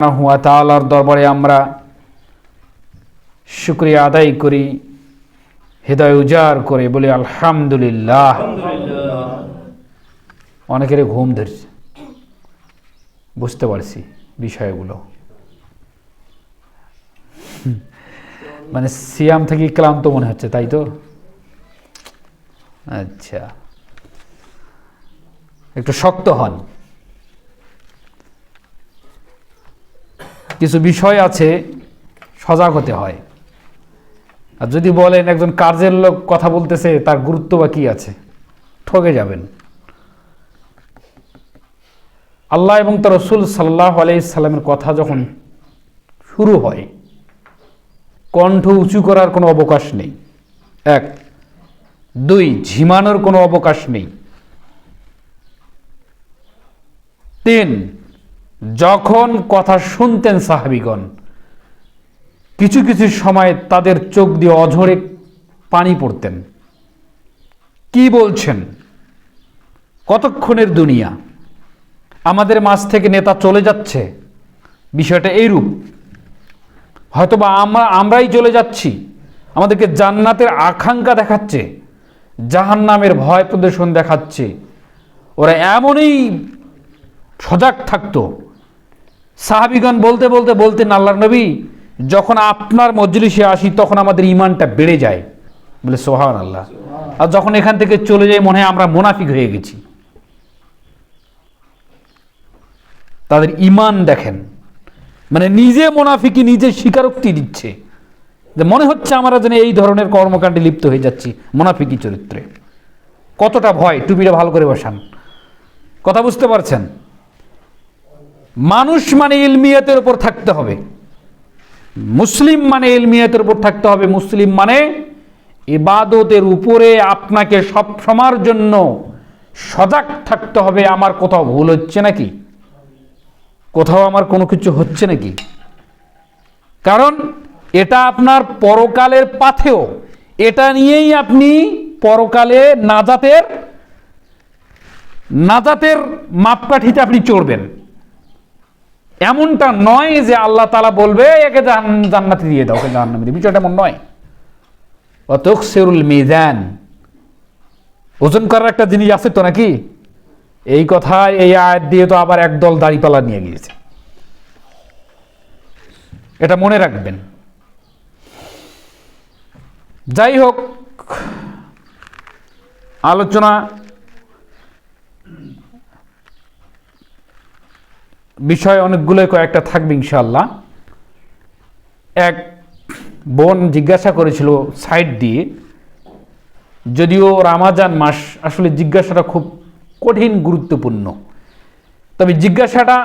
ওয়া তাআলার দরবারে আমরা শুকরিয়া আদায় করি, হৃদয় উজাড় করে বলি আলহামদুলিল্লাহ। অনেকেরই ঘুম ধরছে, বুঝতে পারছি বিষয়গুলো। মানে সিয়াম থেকে ক্লান্ত মনে হচ্ছে, তাই তো? আচ্ছা, একটু শক্ত হন। কিছু বিষয় আছে, সজাগ হতে হয়। আর যদি বলেন একজন কাজের লোক কথা বলতেছে, তার গুরুত্ব বা কি আছে, ঠকে যাবেন। আল্লাহ এবং তার রাসূল সাল্লাল্লাহু আলাইহি সাল্লামের কথা যখন শুরু হয়, কণ্ঠ উঁচু করার কোনো অবকাশ নেই। 1, 2, ঝিমানোর কোনো অবকাশ নেই। 3, যখন কথা শুনতেন সাহাবীগণ, কিছু কিছু সময় তাদের চোখ দিয়ে অঝরে পানি পড়তেন। কি বলছেন? কতক্ষণের দুনিয়া, আমাদের মাঝ থেকে নেতা চলে যাচ্ছে, বিষয়টা এইরূপ। হয়তোবা আমরাই চলে যাচ্ছি, আমাদেরকে জান্নাতের আকাঙ্ক্ষা দেখাচ্ছে, জাহান্নামের ভয় প্রদর্শন দেখাচ্ছে। ওরা এমনই সজাগ থাকতো। সাহাবীগণ বলতে বলতে বলতেন, আল্লাহর নবী, যখন আপনার মজলিসে আসি তখন আমাদের ঈমানটা বেড়ে যায়। বলে সুবহানাল্লাহ। আর যখন এখান থেকে চলে যাই মনে হয় আমরা মুনাফিক হয়ে গেছি। তাদের ঈমান দেখেন, মানে নিজে মুনাফিকি নিজে স্বীকারোক্তি দিচ্ছে যে মনে হচ্ছে আমরা যেন এই ধরনের কর্মকাণ্ডে লিপ্ত হয়ে যাচ্ছি, মুনাফিকি চরিত্রে। কতটা ভয়! টুপিটা ভালো করে বসান। কথা বুঝতে পারছেন? মানুষ মানে ইলমিয়াতের উপর থাকতে হবে, মুসলিম মানে ইলমিয়াতের উপর থাকতে হবে, মুসলিম মানে ইবাদতের উপরে আপনাকে সব সময়ের জন্য সজাগ থাকতে হবে। আমার কোথাও ভুল হচ্ছে নাকি, কোথাও আমার কোনো কিছু হচ্ছে নাকি? কারণ এটা আপনার পরকালের পাথেয়, এটা নিয়েই আপনি পরকালে নাজাতের মাপকাঠিতে আপনি চড়বেন। এমনটা নয় যে আল্লাহ তাআলা বলবে একে জান্নাতে দিয়ে দাও, ওকে জাহান্নামে দিয়ে, বিষয়টা এমন নয়। ওয়াতুকসিরুল মিজান, ওজন করার একটা জিনিস আছে তো নাকি? এই কথা এই আয়াত দিয়ে তো আবার একদল দাড়িপাল্লা নিয়ে গিয়েছে, এটা মনে রাখবেন। যাই হোক, আলোচনা বিষয় অনেকগুলো, কয়েকটা থাকবে ইনশাআল্লাহ। এক বোন জিজ্ঞাসা করেছিল সাইড দিয়ে, যদিও রমজান মাস, আসলে জিজ্ঞাসাটা খুব কঠিন গুরুত্বপূর্ণ, তবে জিজ্ঞাসাটা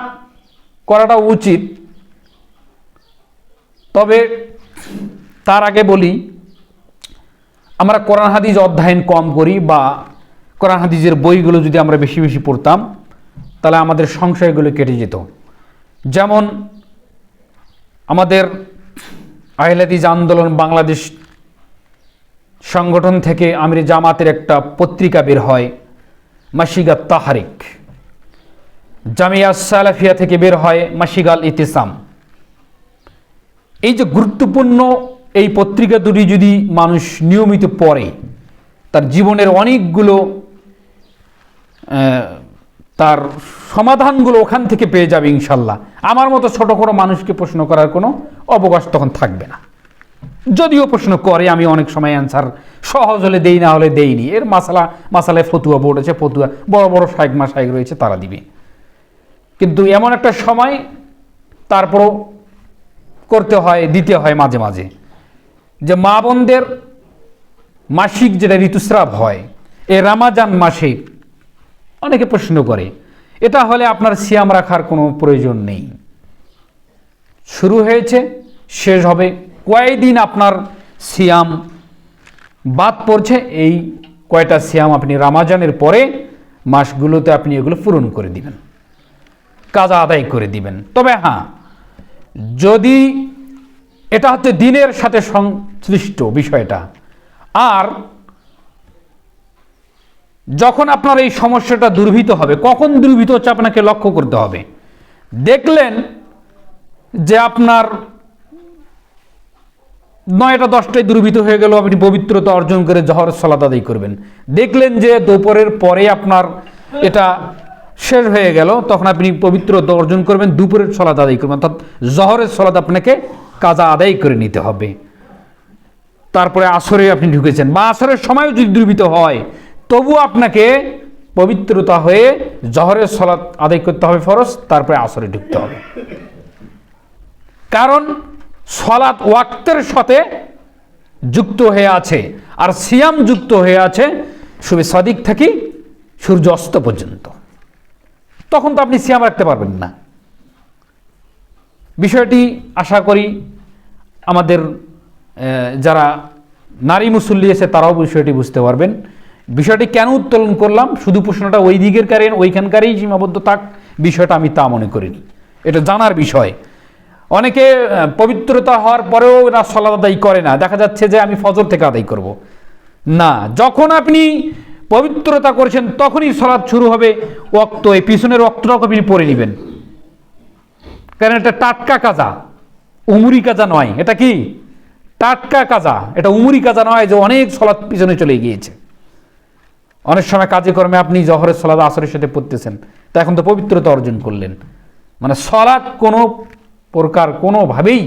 করাটা উচিত। তবে তার আগে বলি, আমরা কোরআন হাদিস অধ্যয়ন কম করি, বা কোরআন হাদিসের বইগুলো যদি আমরা বেশি বেশি পড়তাম তাহলে আমাদের সংশয়গুলো কেটে যেত। যেমন আমাদের আহলে হাদিস আন্দোলন বাংলাদেশ সংগঠন থেকে আমির জামাতের একটা পত্রিকা বের হয়, মাশিগাত তাহরিক। জামিয়া সালাফিয়া থেকে বের হয় মাশিগাল ইতিসাম। এই যে গুরুত্বপূর্ণ এই পত্রিকা দুটি যদি মানুষ নিয়মিত পড়ে, তার জীবনের অনেকগুলো তার সমাধানগুলো ওখান থেকে পেয়ে যাবে ইনশাল্লাহ। আমার মতো ছোট কোনো মানুষকে প্রশ্ন করার কোনো অবকাশ তখন থাকবে না। যদিও প্রশ্ন করে, আমি অনেক সময় অ্যান্সার সহজ হলে দেই, না হলে দেইনি। এর মাসালায় ফতুয়া বোর্ড আছে, ফতুয়া বড় বড় শাইখ মাশাইখ রয়েছে, তারা দিবে। কিন্তু এমন একটা সময় তারপরও করতে হয়, দিতে হয় মাঝে মাঝে, যে মা বোনদের মাসিক যেটা ঋতুস্রাব হয়, এই রমজান মাসে অনেকে প্রশ্ন করে, এটা হলে আপনার সিয়াম রাখার কোনো প্রয়োজন নেই। শুরু হয়েছে, শেষ হবে, কয়দিন আপনার সিয়াম বাদ পড়ছে, এই কয়টা সিয়াম আপনি রমজানের পরে মাসগুলোতে আপনি এগুলো পূরণ করে দিবেন, কাজা আদায় করে দিবেন। তবে হ্যাঁ, যদি এটা হচ্ছে দিনের সাথে সংশ্লিষ্ট বিষয়টা, আর যখন আপনার এই সমস্যাটা দূরীভূত হবে, কখন দূরীভূত হচ্ছে আপনাকে লক্ষ্য করতে হবে। দেখলেন যে আপনার 9টা 10টায় দুর্বৃত্ত হয়ে গেল, আপনি পবিত্রতা অর্জন করে জহরের সালাত আদায় করবেন। দেখলেন যে দুপুরের পরে আপনার এটা শেষ হয়ে গেল, তখন আপনি পবিত্রতা অর্জন করবেন, দুপুরের সালাত আদায় করবেন, অর্থাৎ জহরের সালাত আপনাকে কাজা আদায় করে নিতে হবে। তারপরে আসরে আপনি ঢুকেছেন বা আসরের সময়ও যদি দুর্বৃত্ত হয়, তবু আপনাকে পবিত্রতা হয়ে জহরের সালাত আদায় করতে হবে ফরজ, তারপরে আসরে ঢুকতে হবে। কারণ সালাত ওয়াক্তের সাথে যুক্ত হয়ে আছে, আর সিয়াম যুক্ত হয়ে আছে শুভ সাদিক থেকে সূর্য অস্ত পর্যন্ত। তখন তো আপনি সিয়াম রাখতে পারবেন না। বিষয়টি আশা করি আমাদের যারা নারী মুসল্লি আছে তারাও বিষয়টি বুঝতে পারবেন। বিষয়টি কেন উত্তোলন করলাম, শুধু প্রশ্নটা ওই দিকের কারণ ওইখানকারই সীমাবদ্ধ থাক, বিষয়টা আমি তা মনে করিনি। এটা জানার বিষয়। অনেকে পবিত্রতা হওয়ার পরেও না সালাত আদায় করে না, দেখা যাচ্ছে যে আমি ফজর থেকে আদায় করব না। যখন আপনি পবিত্রতা করেছেন তখনই সালাত শুরু হবে, ওয়াক্ত এই পিছনের ওয়াক্তটাও আপনি পড়ে নেবেন, কারণ এটা টাটকা কাজা, উমরি কাজা নয়। এটা কি টাটকা কাজা, এটা উমরি কাজা নয় যে অনেক সালাত পিছনে চলে গিয়েছে। অনেক সময় কাজে কর্মে আপনি জহরের সালাত আসরের সাথে পড়তেছেন, তা এখন তো পবিত্রতা অর্জন করলেন, মানে সালাত কোনো প্রকার কোনোভাবেই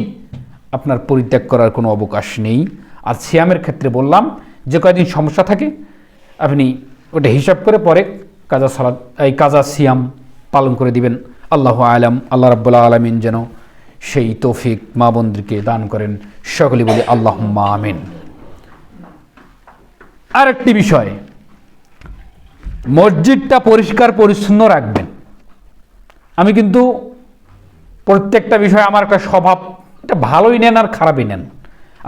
আপনার পরিত্যাগ করার কোনো অবকাশ নেই। আর সিয়ামের ক্ষেত্রে বললাম যে কয়দিন সমস্যা থাকে আপনি ওটা হিসাব করে পরে কাজা সালাত এই কাজা সিয়াম পালন করে দিবেন। আল্লাহু আলাম, আল্লাহ রাব্বুল আলামিন যেন সেই তৌফিক মা বোনদেরকে দান করেন। সকলে বলি আল্লাহুম্মা আমিন। আরেকটি বিষয়, মসজিদটা পরিষ্কার পরিচ্ছন্ন রাখবেন। আমি কিন্তু প্রত্যেকটা বিষয় আমার একটা স্বভাব, এটা ভালোই নেন আর খারাপই নেন,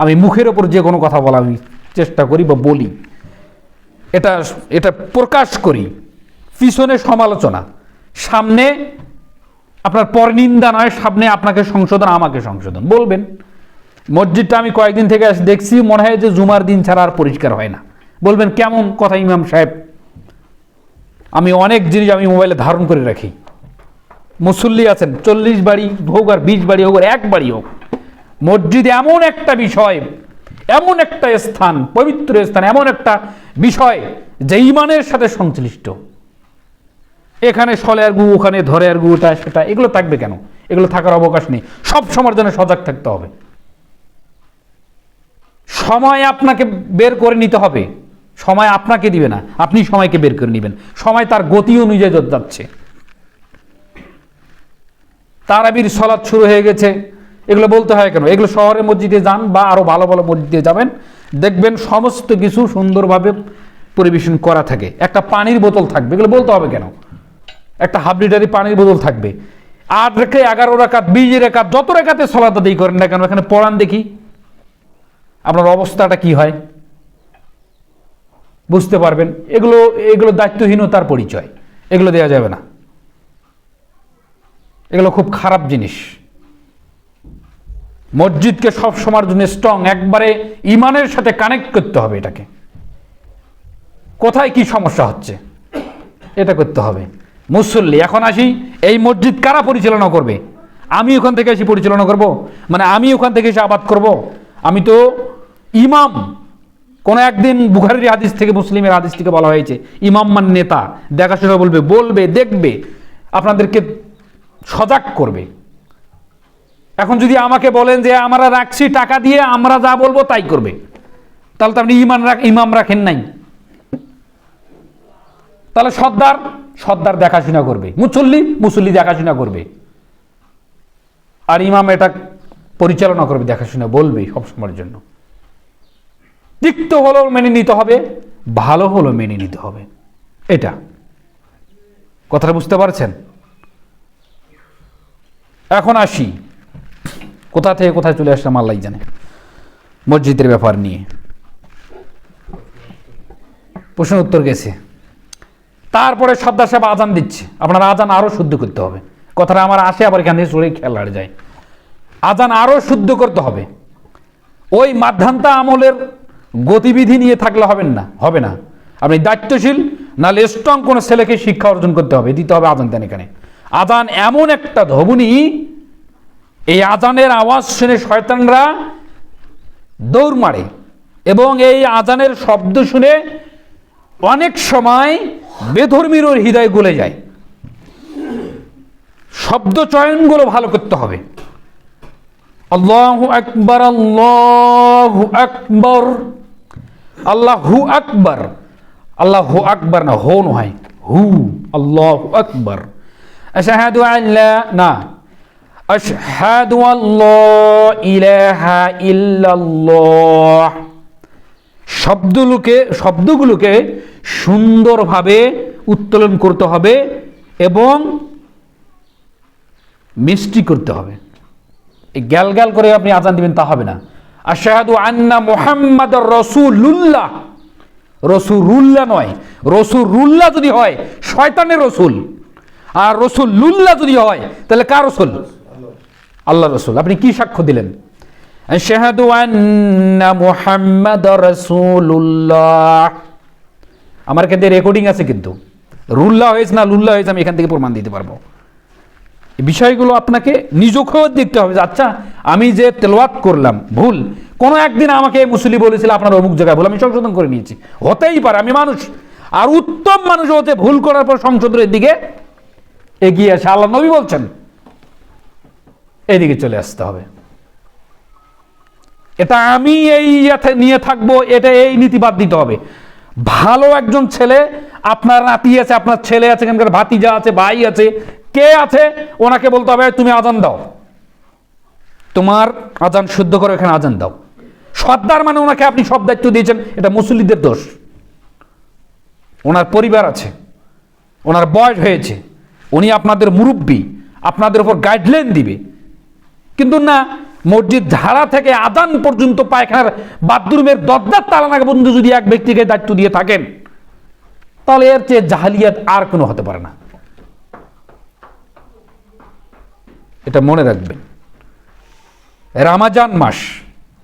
আমি মুখের ওপর যে কোনো কথা বলা আমি চেষ্টা করি বা বলি, এটা এটা প্রকাশ করি। পিছনে সমালোচনা, সামনে আপনার পরনিন্দা নয়, সামনে আপনাকে সংশোধন, আমাকে সংশোধন বলবেন। মসজিদটা আমি কয়েকদিন থেকে দেখছি, মনে হয় যে জুমার দিন ছাড়া আর পরিষ্কার হয় না। বলবেন কেমন কথা ইমাম সাহেব? আমি অনেক জিনিস আমি মোবাইলে ধারণ করে রাখি। মুসল্লি আছেন 40 বাড়ি হোক আর 20 বাড়ি হোক আর 1 বাড়ি হোক, মসজিদ এমন একটা বিষয়, এমন একটা স্থান, পবিত্র স্থান, এমন একটা বিষয় যে ইমানের সাথে সংশ্লিষ্ট। এখানে সলে আর গু, ওখানে ধরে আর গু, ওটা সেটা, এগুলো থাকবে কেন? এগুলো থাকার অবকাশ নেই। সব সময়ের জন্য সজাগ থাকতে হবে। সময় আপনাকে বের করে নিতে হবে, সময় আপনাকে দিবে না, আপনি সময়কে বের করে নেবেন। সময় তার গতি অনুযায়ী যাচ্ছে। তারাবির সালাত শুরু হয়ে গেছে, এগুলো বলতে হয় কেন? এগুলো শহরের মসজিদে যান বা আরো ভালো ভালো মসজিদে যাবেন, দেখবেন সমস্ত কিছু সুন্দরভাবে পরিবেশন করা থাকে। একটা পানির বোতল থাকবে, এগুলো বলতে হবে কেন? একটা হাফ লিটারি পানির বোতল থাকবে। 8 রেখে 11 রাকাত 20 রাকাত যত রাকাতে সালাত আদায় করেন না কেন, এখানে পড়ান দেখি আপনার অবস্থাটা কি হয়, বুঝতে পারবেন। এগুলো এগুলো দায়িত্বহীনতার পরিচয়, এগুলো দেওয়া যাবে না। এগুলো খুব খারাপ জিনিস। মসজিদকে সব সময়ের জন্য স্ট্রং, একবারে ইমানের সাথে কানেক্ট করতে হবে। এটাকে কোথায় কি সমস্যা হচ্ছে এটা করতে হবে। মুসল্লি, এখন আসি, এই মসজিদ কারা পরিচালনা করবে? আমি ওখান থেকে এসে পরিচালনা করব? মানে আমি ওখান থেকে এসে আবাদ করব? আমি তো ইমাম। কোন একদিন বুখারীর হাদিস থেকে, মুসলিমের হাদিস থেকে বলা হয়েছে ইমাম মান নেতা, দেখাশোনা বলবে, বলবে, দেখবে, আপনাদেরকে সজাগ করবে। এখন যদি আমাকে বলেন যে আমরা রাখছি টাকা দিয়ে, আমরা যা বলবো তাই করবে, তাহলে তো আপনি ইমাম রাখেন নাই। তাহলে সর্দার দেখাশোনা করবে, মুসল্লি দেখাশোনা করবে, আর ইমাম এটা পরিচালনা করবে, দেখাশোনা বলবে সবসময়ের জন্য। তিক্ত হলেও মেনে নিতে হবে, ভালো হলেও মেনে নিতে হবে। এটা কথাটা বুঝতে পারছেন? এখন আসি, কোথা থেকে কোথায় চলে আসলাম আল্লাহ জানে। মসজিদের ব্যাপার নিয়ে প্রশ্ন উত্তর গেছে। তারপরে সর্দার সাহেব আজান দিচ্ছে, আপনার আজান আরো শুদ্ধ করতে হবে। কথাটা আমার আসে, আবার এখান থেকে শরীর খেয়াল হারিয়ে যায়। আজান আরো শুদ্ধ করতে হবে। ওই মাধ্যান্তা আমলের গতিবিধি নিয়ে থাকলে হবে না। আপনি দায়িত্বশীল, নাহলে স্ট্রং কোনো ছেলেকে শিক্ষা অর্জন করতে হবে, দিতে হবে আজান দেন। এখানে আজান এমন একটা ধবনি এই আজানের আওয়াজ শুনে শয়তানরা দৌড় মারে এবং এই আজানের শব্দ শুনে অনেক সময় বেধর্মীর হৃদয় গলে যায়। শব্দ চয়নগুলো ভালো করতে হবে। আল্লাহু আকবার, আল্লাহু আকবার, আল্লাহু আকবার, আল্লাহু আকবার না, হো নয়, হু, আল্লাহু আকবার। আশহাদু আল্লা না, আশহাদু আল্লা ইলাহা ইল্লাল্লাহ। শব্দগুলোকে সুন্দরভাবে উত্তোলন করতে হবে এবং মিষ্টি করতে হবে। এই গ্যাল গ্যাল করে আপনি আজান দিবেন তা হবে না। আশহাদু আন্না মুহাম্মাদুর রাসূলুল্লাহ, রসুলুল্লাহ নয়। রসুলুল্লাহ যদি হয় শয়তানের রসুল, আর রসুলুল্লাহ যদি হয় তাহলে কার রসুল? আল্লাহ রসুল। আপনি কি সাক্ষ্য দিলেন? আশহাদু আন্না মুহাম্মাদুর রাসূলুল্লাহ। আমার কাছে রেকর্ডিং আছে, কিন্তু রুল্লাহ হয়েছে না লুল্লাহ হয়েছে আমি এখান থেকে প্রমাণ দিতে পারবো। এই বিষয়গুলো আপনাকে নিজকেও দেখতে হবে যে আচ্ছা আমি যে তেলাওয়াত করলাম ভুল, কোনো একদিন আমাকে মুসলি বলেছিল আপনার অমুক জায়গায় ভুল, আমি সংশোধন করে নিয়েছি। হতেই পারে, আমি মানুষ। আর উত্তম মানুষ হতে ভুল করার পর সংশোধনের দিকে এগিয়ে আসে। আল্লাহ নবী বলছেন এইদিকে চলে আসতে হবে। এটা আমি এই নিয়ে থাকবো, এটা এই নীতি বাদ দিতে হবে। ভালো একজন ছেলে, আপনার নাতি আছে, আপনার ছেলে আছে, এখানকার ভাতিজা আছে, ভাই আছে, কে আছে, ওনাকে বলতে হবে তুমি আজান দাও, তোমার আজান শুদ্ধ করে এখানে আজান দাও। সর্দার মানে ওনাকে আপনি সব দায়িত্ব দিয়েছেন, এটা মুসল্লিদের দোষ। ওনার পরিবার আছে, ওনার বয়স হয়েছে, উনি আপনাদের মুরব্বী, আপনাদের উপর গাইডলাইন দিবে। কিন্তু না, মসজিদ ধারা থেকে আজান পর্যন্ত পায়খানার বাথরুমের দরজার তালা নাগা পর্যন্ত যদি এক ব্যক্তিকে দায়িত্ব দিয়ে থাকেন, তাহলে এর চেয়ে জাহালিয়াত আর কোনো হতে পারে না। এটা মনে রাখবেন। রমজান মাস,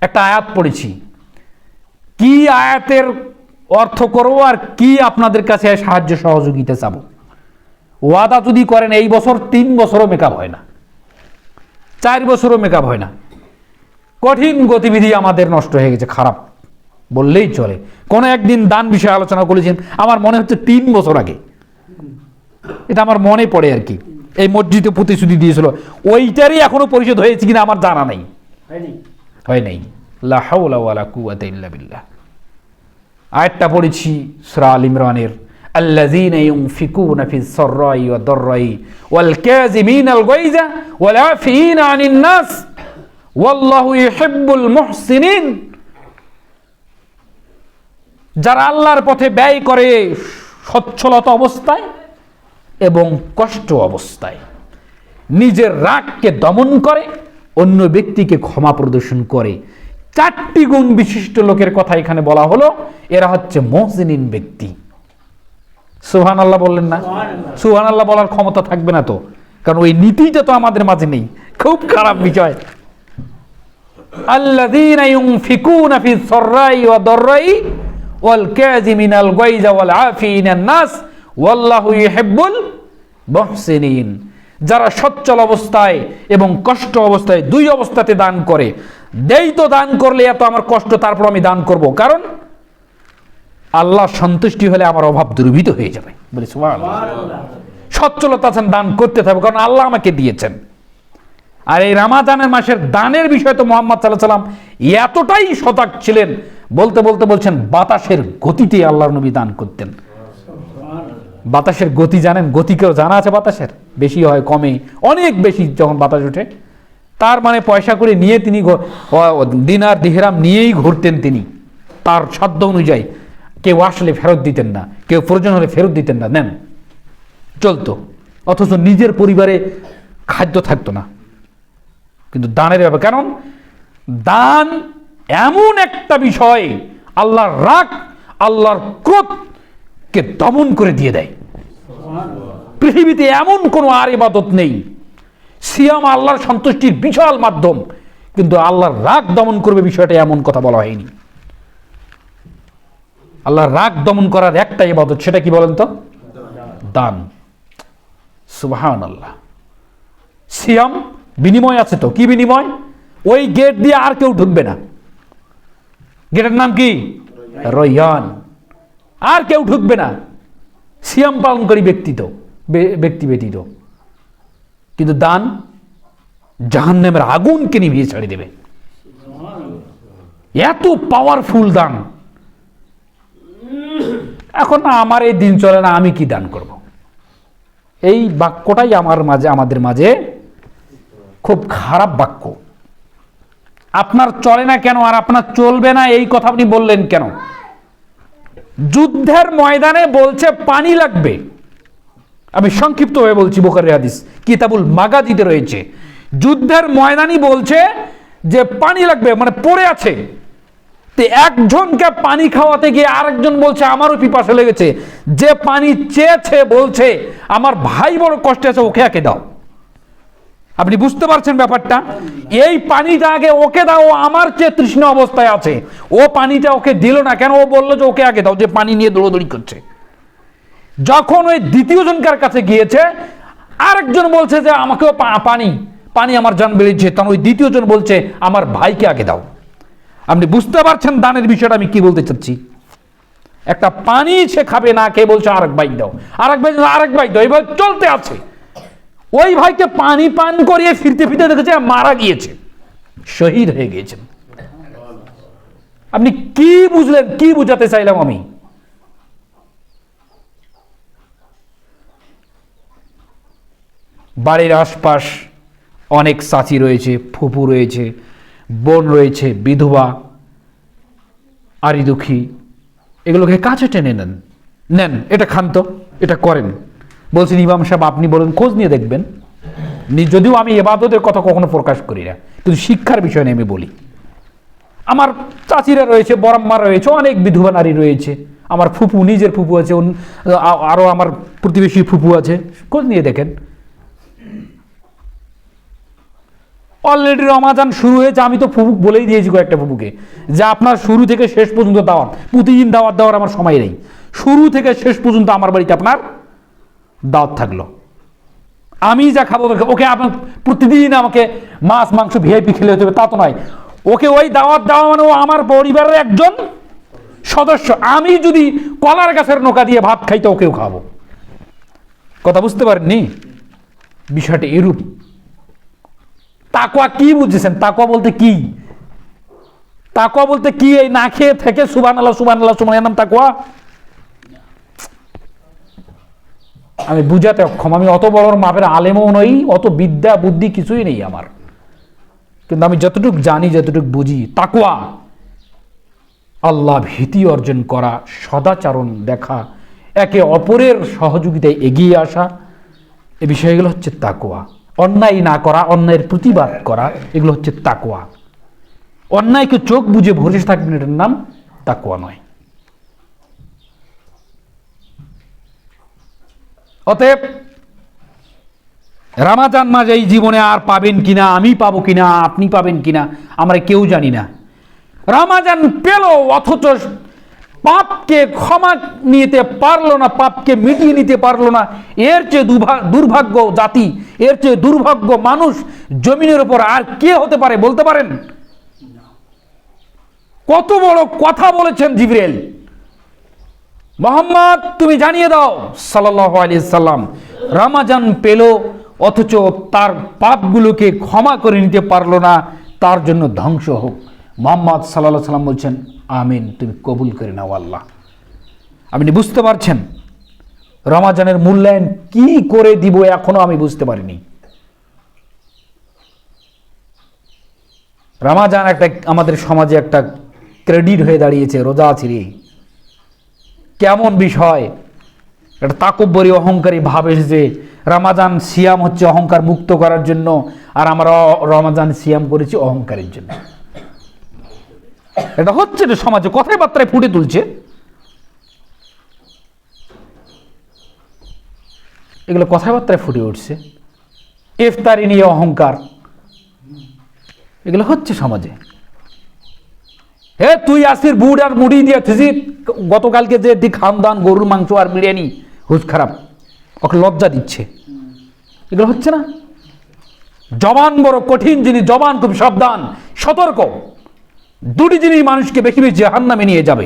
একটা আয়াত পড়েছি, কি আয়াতের অর্থ করব আর কি আপনাদের কাছে সাহায্য সহযোগিতা চাব। ওয়াদা যদি করেন এই বছর 3 বছরও মেকআপ হয় না, 4 বছরও মেকআপ হয় না। কঠিন গতিবিধি আমাদের নষ্ট হয়ে গেছে, খারাপ বললেই চলে। কোন একদিন দান বিষয়ে আলোচনা করেছেন, আমার মনে হচ্ছে 3 বছর আগে, এটা আমার মনে পড়ে আর কি। এই মসজিদে প্রতিশ্রুতি দিয়েছিল, ওইটারই এখনো পরিশোধ হয়েছে কিনা আমার জানা নাই, হয় নাই। লা হাওলা ওয়ালা কুওয়াতা ইল্লা বিল্লাহ। আয়াতটা পড়েছি সূরা আল ইমরানের, আল্লাযীনা ইউনফিকুনা ফিস সাররাই ওয়াদ দাররাই ওয়াল কাযিমিনাল গায়যা ওয়াল আফিনা আনিন নাস ওয়াল্লাহু ইউহিব্বুল মুহসিনিন। যারা আল্লাহর পথে ব্যয় করে সচ্ছলতা অবস্থায় এবং কষ্ট অবস্থায়, নিজের রাগকে দমন করে, অন্য ব্যক্তিকে ক্ষমা প্রদর্শন করে, 4টি গুণ বিশিষ্ট লোকের কথা এখানে বলা হলো। এরা হচ্ছে মুহসিনিন ব্যক্তি। সুবহানাল্লাহ বললেন না? সুবহানাল্লাহ বলার ক্ষমতা থাকবে না তো, কারণ ওই নীতিটা তো আমাদের মাঝে নেই। খুব খারাপ বিষয়। আল্লাযীনা ইউনফিকুনা ফিস সাররাই ওয়াদ দাররাই ওয়াল কাযিমিনাল গায়যা ওয়াল আফিনান নাস ওয়াল্লাহু ইউহিব্বুল মুহসিনিন। যারা সচ্ছল অবস্থায় এবং কষ্ট অবস্থায়, 2 অবস্থাতে দান করে। দেই তো দান করলে এত আমার কষ্ট, তারপর আমি দান করব, কারণ আল্লাহ সন্তুষ্টি হলে আমার অভাব দূরীভূত হয়ে যাবে। বলি সুবহানাল্লাহ। সচ্ছলতা আছেন, দান করতে থাকবে, কারণ আল্লাহ আমাকে দিয়েছেন। আর এই রমাদানের মাসের দানের বিষয়ে তো মুহাম্মদ সাল্লাল্লাহু আলাইহি ওয়াসাল্লাম এতটাই সজাগ ছিলেন, বলতে বলতে বলছেন বাতাসের গতিতে আল্লাহর নবী দান করতেন। বাতাসের গতি জানেন? গতি কেউ জানা আছে? বাতাসের বেশি হয় কমে, অনেক বেশি যখন বাতাস ওঠে, তার মানে পয়সা করে নিয়ে তিনি দিনার দিহরাম নিয়েই ঘুরতেন তিনি, তার সাধ্য অনুযায়ী। কেউ আসলে ফেরত দিতেন না, কেউ প্রয়োজন হলে ফেরত দিতেন না, নেন চলতো। অথচ নিজের পরিবারে খাদ্য থাকতো না। কিন্তু দানের ব্যাপার, কারণ দান এমন একটা বিষয়, আল্লাহর রাগ, আল্লাহর ক্রোধকে দমন করে দিয়ে দেয়। পৃথিবীতে এমন কোনো আর ইবাদত নেই। সিয়াম আল্লাহর সন্তুষ্টির বিশাল মাধ্যম, কিন্তু আল্লাহর রাগ দমন করবে বিষয়টা এমন কথা বলা হয়নি। আল্লাহর রাগ দমন করার একটা ইবাদত, সেটা কি বলেন তো? দান। সুবহানাল্লাহ। সিয়াম বিনিময় আছে তো। কি বিনিময়? ওই গেট দিয়ে আর কেউ ঢুকবে না। গেটের নাম কি? রয়্যান। আর কেউ ঢুকবে না, সিয়াম পালনকারী ব্যক্তি ব্যতীত। কিন্তু দান জাহান্নামের আগুনকে নিভিয়ে ছাড়িয়ে দেবে, এত পাওয়ারফুল দান। এখন আমার এই দিন চলে না, আমি কি দান করব? এই বাক্যটাই আমাদের মাঝে খুব খারাপ বাক্য। আপনার চলে না কেন আর আপনার চলবে না এই কথা আপনি বললেন কেন? যুদ্ধের ময়দানে বলছে পানি লাগবে। আমি সংক্ষিপ্তভাবে বলছি, বুখারী হাদিস কিতাবুল মাগাজিতে রয়েছে। যুদ্ধের ময়দানই বলছে যে পানি লাগবে, মানে পড়ে আছে। তো একজনকে পানি খাওয়াতে গিয়ে আরেকজন বলছে আমারও পিপাসা লেগেছে। যে পানি চেয়েছে বলছে আমার ভাই বড় কষ্টে আছে, ওকে একে দাও। আপনি বুঝতে পারছেন ব্যাপারটা? এই পানিটা আগে ওকে দাও, ও আমার চেয়ে তৃষ্ণ অবস্থায় আছে। ও পানিটা ওকে দিল না কেন? ও বললো যে ওকে আগে দাও, যে পানি নিয়ে দৌড়দৌড়ি করছে। যখন ওই দ্বিতীয় জনকার কাছে গিয়েছে, আরেকজন বলছে যে আমাকেও পানি আমার জান বেড়েছে, তখন ওই দ্বিতীয় জন বলছে আমার ভাইকে আগে দাও। আপনি বুঝতে পারছেন দানের বিষয়টা আমি কি বলতে চাচ্ছি? একটা পানি সে খাবে না, কে বলছে আরেক ভাই দাও, আরেক ভাই দাও, এইভাবে চলতে আছে। ওই ভাইকে পানি পান করিয়ে ফিরতে দেখেছে মারা গিয়েছে, শহীদ হয়ে গিয়েছেন। আপনি কি বুঝলেন? কি বুঝাতে চাইলাম আমি? বাড়ির আশপাশ অনেক চাচি রয়েছে, ফুপু রয়েছে, বোন রয়েছে, বিধবা, আরি দুঃখী, এগুলোকে কাছে টেনে নেন, এটা খান তো, এটা করেন। বলছেন ইমাম সাহেব আপনি বলেন, খোঁজ নিয়ে দেখবেন। যদিও আমি ইবাদতের কথা কখনো প্রকাশ করি না, কিন্তু শিক্ষার বিষয় নিয়ে আমি বলি। আমার চাচিরা রয়েছে, বড়াম্মা রয়েছে, অনেক বিধবা নারী রয়েছে, আমার ফুপু, নিজের ফুপু আছে, আরও আমার প্রতিবেশী ফুপু আছে, খোঁজ নিয়ে দেখেন। অলরেডি রমাজান শুরু হয়েছে, আমি তো ফুপু বলেই দিয়েছি কয়েকটা ফুপুকে যে আপনার শুরু থেকে শেষ পর্যন্ত দাওয়াত, প্রতিদিন দাওয়াত দেওয়ার আমার সময় নেই, শুরু থেকে শেষ পর্যন্ত আমার বাড়িতে আপনার দাওয়াত থাকলো। আমি যা খাবো ওকে আপনার প্রতিদিন আমাকে মাছ মাংস ভিআইপি খেলে হতে হবে তা তো নয়। ওকে ওই দাওয়াত দেওয়া মানে ও আমার পরিবারের একজন সদস্য। আমি যদি কলার গাছের নৌকা দিয়ে ভাত খাইতে ওকেও খাবো। কথা বুঝতে পারেননি? বিষয়টা এরূপ। তাকওয়া কি বুঝেছেন? তাকওয়া বলতে কি? তাকওয়া বলতে কি? এই না খেয়ে থেকে সুবহানাল্লাহ সুবহানাল্লাহ সুবহানাল্লাহ নাম তাকওয়া? আমি বুঝাতে অক্ষম। আমি অত বড় মাপের আলেমও নই, অত বিদ্যা বুদ্ধি কিছুই নেই আমার। কিন্তু আমি যতটুকু জানি, যতটুকু বুঝি, তাকওয়া আল্লাহ ভীতি অর্জন করা, সদাচরণ দেখা, একে অপরের সহযোগিতায় এগিয়ে আসা, এই বিষয়গুলো হচ্ছে তাকওয়া। অন্যায় না করা, অন্যায়ের প্রতিবাদ করা, এগুলো হচ্ছে তাকওয়া। অন্যায়কে চোখ বুঝে ভরে থাকবেন, এটার নাম তাকওয়া নয়। অতএব রমাজান মাস এই জীবনে আর পাবেন কিনা, আমি পাবো কিনা, আপনি পাবেন কিনা, আমরা কেউ জানি না। রমাজান পেল অথচ পাপকে ক্ষমা নিতে পারলো না, পাপকে মিটিয়ে নিতে পারলো না। এর চেয়ে দুর্ভাগ্য জাতি, এর চেয়ে দুর্ভাগ্য মানুষ জমিনের উপর আর কে হতে পারে বলতে পারেন? কত বড় কথা বলেছেন জিবরিল, মোহাম্মদ তুমি জানিয়ে দাও সাল্লাল্লাহু আলাইহি সাল্লাম, রমাজান পেল অথচ তার পাপগুলোকে ক্ষমা করে নিতে পারলো না, তার জন্য ধ্বংস হোক। মোহাম্মদ সাল্লাল্লাহু আলাইহি সাল্লাম বলছেন আমিন, তুমি কবুল করে নাও আল্লাহ। আপনি বুঝতে পারছেন রমাজানের মূল্যায়ন কি করে দিব এখনো আমি বুঝতে পারিনি। রমাজান একটা আমাদের সমাজে একটা ক্রেডিট হয়ে দাঁড়িয়েছে, রোজা ছিঁড়ে কেমন বিষয়, একটা তাকব্বরী অহংকারী ভাব এসেছে। রমাজান সিয়াম হচ্ছে অহংকার মুক্ত করার জন্য, আর আমরা রমাজান সিয়াম করেছি অহংকারের জন্য। এটা হচ্ছে যে সমাজে কথায় বার্তায় ফুটে তুলছে। এগুলো কথাবার্তায় ফুটে উঠছে। ইফতারি নিয়ে অহংকার, এগুলো হচ্ছে সমাজে। হে তুই আসির বুট আর মুড়ি দিয়ে থিসি, গতকালকে যে দি খানদান গরুর মাংস আর বিরিয়ানি, হুশ খারাপ, ওকে লজ্জা দিচ্ছে। এগুলো হচ্ছে না? জবান বড় কঠিন জিনিস, জবান খুব সাবধান, সতর্ক। দুটি জিনিস মানুষকে বেশি বেশি জাহান্নামে নিয়ে যাবে,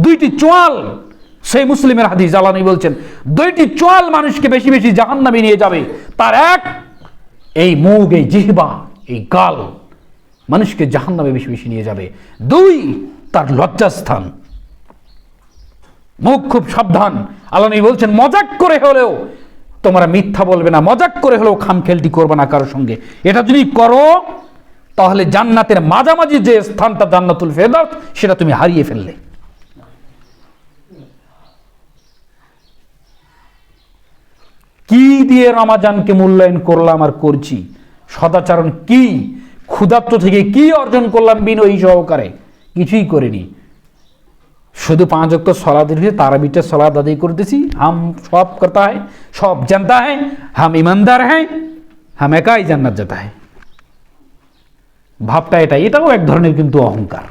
দুইটি চোয়াল। সেই মুসলিমের হাদিস জ্বালানি বলছেন, দুইটি চোয়াল মানুষকে বেশি বেশি জাহান্নামে নিয়ে যাবে। তার এক, এই মুখ, এই জিহ্বা, এই গাল মানুষকে জাহান্নামে বেশি বেশি নিয়ে যাবে। দুই, তার লজ্জাস্থান। মুখ খুব সাবধান। আল্লাহ নবী বলছেন, মজাক করে হলেও তোমরা মিথ্যা বলবে না, মজাক করে হলেও খামখেলটি করবে না কারোর সঙ্গে। এটা যদি করো তাহলে জান্নাতের মাঝামাঝি যে স্থানটা জান্নাতুল ফেরদাউস, সেটা তুমি হারিয়ে ফেললে। কি দিয়ে রমাজানকে মূল্যায়ন করলাম আর করছি? সদাচরণ কি, ক্ষুধার্ত থেকে কি অর্জন করলাম বিনয়ী সহকারে? কিছুই করিনি। শুধু 5 ওয়াক্ত সলাত দিয়েছি, তারাবিটা সলাত আদায় করতেছি। হাম সব করতা হ্যায়, সব জানতা হ্যায়, হাম ইমানদার হ্যায়, হাম একাই জান্নাত যেতা হ্যায়। ভাবটা এটাও এক ধরনের কিন্তু অহংকার।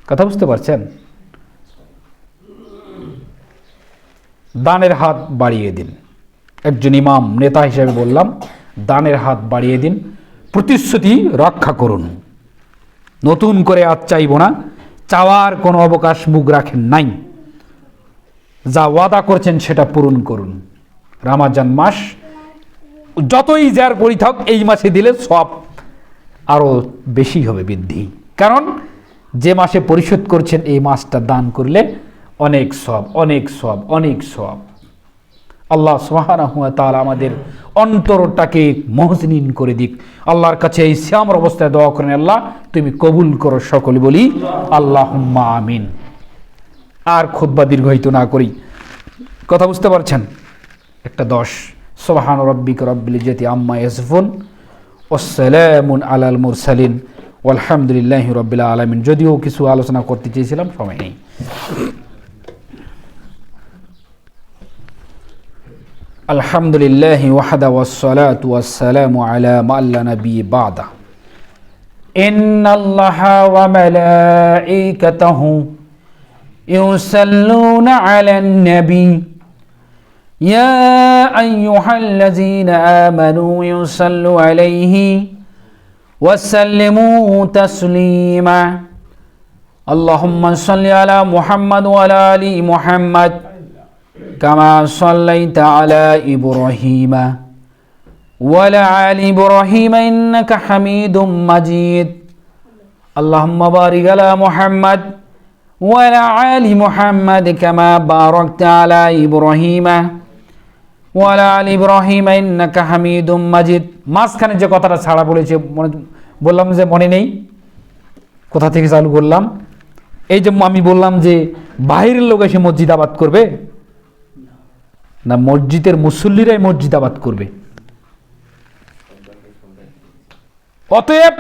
কথা বুঝতে পারছেন? দানের হাত বাড়িয়ে দিন। একজন ইমাম নেতা হিসেবে বললাম, দানের হাত বাড়িয়ে দিন, প্রতিশ্রুতি রক্ষা করুন। নতুন করে আজ চাইব না, চাওয়ার কোনো অবকাশ মুখ রাখেন নাই। যা ওয়াদা করছেন সেটা পূরণ করুন। রমজান মাস যতই যার করি থাক, এই মাসে দিলে সব আরো বেশি হবে, বৃদ্ধি। কারণ যে মাসে পরিশোধ করছেন, এই মাসটা দান করলে অনেক সব, অনেক সব, অনেক সব। আল্লাহ সুবহানাহু ওয়া তাআলা আমাদের অন্তরটাকে মহসিন করে দিক। আল্লাহর কাছে এই শ্যামর অবস্থায় দোয়া করেন, আল্লাহ তুমি কবুল করো। সকলে বলি আল্লাহুম্মা আমিন। আর খুতবা দীর্ঘায়িত না করি, কথা বুঝতে পারছেন? একটা 10 সুবহান রাব্বিকা রাব্বিল ইজ্জাতি আম্মা ইয়াসিফুন ওয়াসসালামুন আলাল মুরসালিন ওয়ালহামদুলিল্লাহি রাব্বিল আলামিন। যদিও কিছু আলোচনা করতে চেয়েছিলাম, সময় নেই। আলহামদুলিল্লাহি ওয়াহদা ওয়াসসালাতু ওয়াসসালামু আলা মান লা নাবী বাদা। ইন্নাল্লাহা ওয়া মালাইকাতাহু ইউসাল্লুনা আলান নবী ইয়া আইয়ুহাল্লাযীনা আমানু ইউসাল্লু আলাইহি ওয়া সাল্লিমু তাসলিমা। আল্লাহুম্মা সাল্লি আলা মুহাম্মাদ ওয়া আলা আলি মুহাম্মাদ কামা সাল্লাইতা আলা ইব্রাহিমা ওয়া আলা আলি ইব্রাহিমা ইন্নাকা হামিদুম মাজিদ। আল্লাহুম্মা বারিক আলা মুহাম্মাদ ওয়া আলা আলি মুহাম্মাদ কামা বারাকতা আলা ইব্রাহিমা ওয়া আলা আলি ইব্রাহিমা ইন্নাকা হামিদুম মাজিদ। মাঝখানে যে কথাটা ছাড়া বলেছে, বললাম যে মনে নেই, কোথা থেকে চালু করলাম? এই যে আমি বললাম যে বাহিরের লোক এসে মসজিদ আবাদ করবে না, মসজিদের মুসল্লিরাই মসজিদ আবাদ করবে। অতএব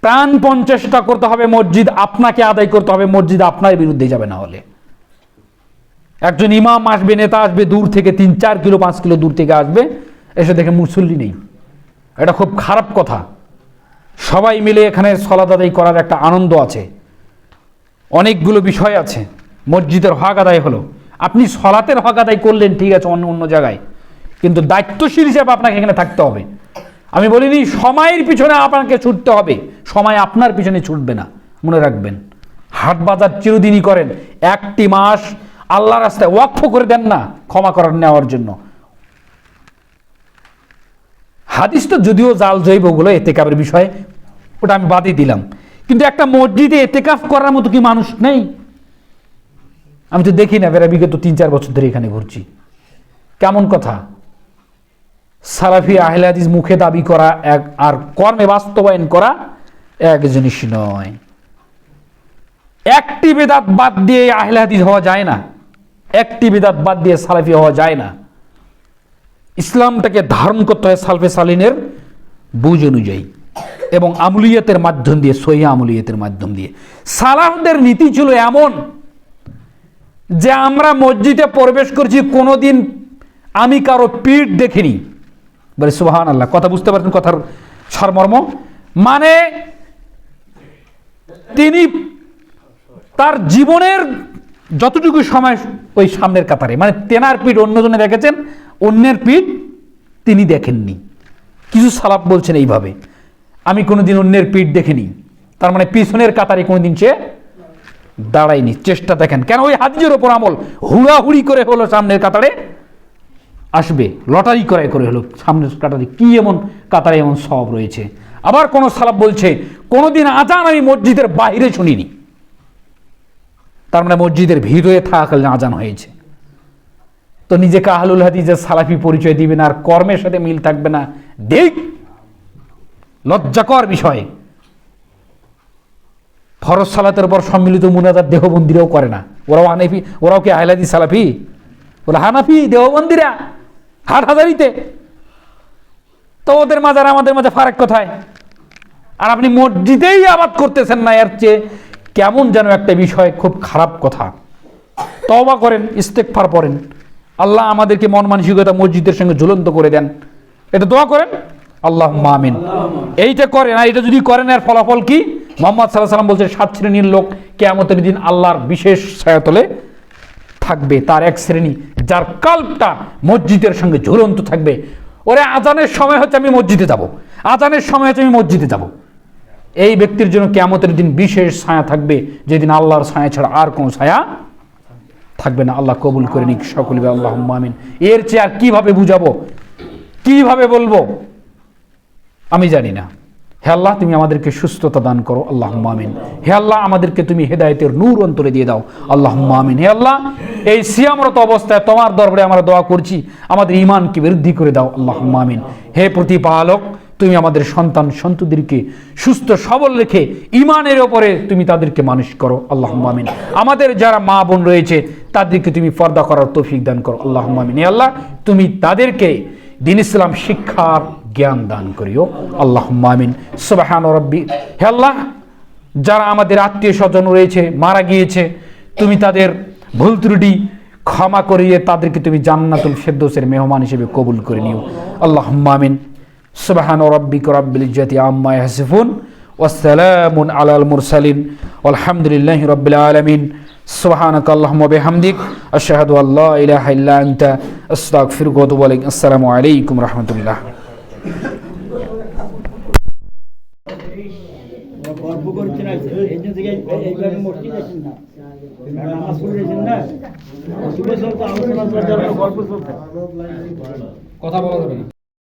প্রাণপণ চেষ্টা করতে হবে, মসজিদ আপনাকে আদায় করতে হবে, মসজিদ আপনার বিরুদ্ধে যাবে। না হলে একজন ইমাম আসবে, নেতা আসবে, দূর থেকে 3-4 কিলো 5 কিলো দূর থেকে আসবে, এসে দেখে মুসল্লি নেই। এটা খুব খারাপ কথা। সবাই মিলে এখানে সালাত আদায় করার একটা আনন্দ আছে, অনেকগুলো বিষয় আছে। মসজিদের হক আদায় হলো, আপনি সলাতের হক আদায় করলেন, ঠিক আছে, অন্য জায়গায়, কিন্তু দায়িত্বশীল হিসেবে আপনাকে এখানে থাকতে হবে। আমি বলিনি সময়ের পিছনে আপনাকে ছুটতে হবে, সময় আপনার পিছনে ছুটবে না, মনে রাখবেন। হাট বাজার চিরদিনই করেন, একটি মাস আল্লাহর রাস্তায় ওয়াকফ করে দেন না ক্ষমা করার নেওয়ার জন্য। হাদিস তো যদিও জাল জৈব, ওগুলো এতেকাফের বিষয়, ওটা আমি বাদই দিলাম। কিন্তু একটা মসজিদে এতেকাফ করার মতো কি মানুষ নেই? আমি তো দেখি না, বেড়া বিগত 3-4 বছর ধরে এখানে ঘুরছি। কেমন কথা? সালাফি আহলে হাদিস মুখে দাবি করা এক, আর কর্মে বাস্তবায়ন করা এক জিনিস নয়। একটি বিদআত বাদ দিয়ে আহলে হাদিস হওয়া যায় না, একটি বিদআত বাদ দিয়ে সালাফি হওয়া যায় না। ইসলামটাকে ধারণ করতে হয় সালফে সালিনের বুঝ অনুযায়ী এবং আমলিয়াতের মাধ্যম দিয়ে, সহিহ আমলিয়াতের মাধ্যম দিয়ে। সালাফদের নীতি ছিল এমন যে আমরা মসজিদে প্রবেশ করছি, কোনোদিন আমি কারো পিঠ দেখিনি। বলে সুবহানাল্লাহ। কথা বুঝতে পারছেন কথার সারমর্ম? মানে তিনি তার জীবনের যতটুকু সময় ওই সামনের কাতারে, মানে তেনার পিঠ অন্যজনে দেখেছেন, অন্যের পিঠ তিনি দেখেননি। কিছু সালাফ বলছেন এইভাবে, আমি কোনোদিন অন্যের পিঠ দেখিনি, তার মানে পিছনের কাতারে কোনোদিন সে দাঁড়ায়নি। চেষ্টা দেখেন, কেন ওই হাদিসের ওপর আমল, হুড়াহুড়ি করে হলো সামনের কাতারে আসবে, লটারি করে হলো সামনের কাতারে, কি এমন কাতারে এমন সব রয়েছে। আবার কোন সালাফ বলছে কোনোদিন আজান আমি মসজিদের বাইরে শুনিনি, তার মানে মসজিদের ভিতরে থাকাকালীন আজান হয়েছে। তো নিজেকে আহলুল হাদিসের সালাফি পরিচয় দিবেন আর কর্মের সাথে মিল থাকবে না, দেখ লজ্জাকর বিষয়। ফরজ সালাতের পর সম্মিলিত মুনাজাত দেহবন্দিরাও করে না, ওরাও হানাফি, ওরাও কি আহলে হাদিস সালাফি? ওরা হানাফি দেহবন্দিরা হাটহাজারিতে, তো ওদের মাঝে আর আমাদের মাঝে ফারাক কোথায়? আর আপনি মসজিদেই আবাদ করতেছেন না, এর চেয়ে কেমন যেন একটা বিষয়, খুব খারাপ কথা। তওবা করেন, ইস্তেগফার পড়েন, আল্লাহ আমাদেরকে মন মানসিকতা মসজিদের সঙ্গে ঝুলন্ত করে দেন, এটা দোয়া করেন, আল্লাহুম্মা আমিন। এইটা করেন, আর এটা যদি করেন এর ফলাফল কি? মুহাম্মদ সাল্লাল্লাহু আলাইহি ওয়াসাল্লাম বলছেন 7 শ্রেণীর লোক কিয়ামতের দিন আল্লাহর বিশেষ ছায়াতলে থাকবে। তার এক শ্রেণী যার কাল্পটা মসজিদের সঙ্গে ঝুলন্ত থাকবে। ওরে আজানের সময় হচ্ছে আমি মসজিদে যাব, আজানের সময় হচ্ছে আমি মসজিদে যাব। এই ব্যক্তির জন্য কিয়ামতের দিন বিশেষ ছায়া থাকবে, যেদিন আল্লাহর ছায়া ছাড়া আর কোনো ছায়া থাকবে না। আল্লাহ কবুল করে নিক সকলে, আল্লাহুম্মা আমিন। এর চেয়ে আর কিভাবে বুঝাবো, কিভাবে বলবো আমি জানি না। হে আল্লাহ তুমি আমাদেরকে সুস্থতা দান করো, আল্লাহুম্মা আমিন। হে আল্লাহ আমাদেরকে তুমি হেদায়েতের নূর অন্তরে দিয়ে দাও, আল্লাহুম্মা আমিন। হে আল্লাহ এই সিয়ামরত অবস্থায় তোমার দরবারে আমরা দোয়া করছি, আমাদের ঈমানকে বৃদ্ধি করে দাও, আল্লাহুম্মা আমিন। হে প্রতিপালক তুমি আমাদের সন্তান সন্ততিদেরকে সুস্থ সবল রেখে ঈমানের ওপরে তুমি তাদেরকে মানুষ করো, আল্লাহুম্মা আমিন। আমাদের যারা মা বোন রয়েছে তাদেরকে তুমি পর্দা করার তৌফিক দান করো, আল্লাহুম্মা আমিন। হে আল্লাহ তুমি তাদেরকে দ্বীন ইসলাম শিক্ষার জ্ঞান দান করিও, আল্লাহুম্মা আমিন। সুবহান রাব্বি। হে আল্লাহ যারা আমাদের আত্মীয় স্বজন রয়েছে মারা গিয়েছে, তুমি তাদের ভুল ত্রুটি ক্ষমা করিয়ে তাদেরকে তুমি জান্নাতুল ফেরদৌসের মেহমান হিসেবে কবুল করে নিও, আল্লাহুম্মা আমিন। সুবহান রাব্বিকা রাব্বিল ইজ্জাতি আম্মা ইয়াসিফুন ওয়া সালামুন আলাল মুরসালিন ওয়ালহামদুলিল্লাহি রাব্বিল আলামিন। সুবহানাকা আল্লাহুম্মা ওয়া বিহামদিক আশহাদু আল্লা ইলাহা ইল্লা আনতা আস্তাগফিরুকা ওয়া আতুবু ইলাইক। আসসালামু আলাইকুম ওয়া রাহমাতুল্লাহ। গল্প করছেন আছে এই যে এইভাবে মসজিদ আছেন না, নামাজ পড়েছেন না, শুভে চলতে আলোচনা চলতে গল্প চলতে কথা বলা যাবে না।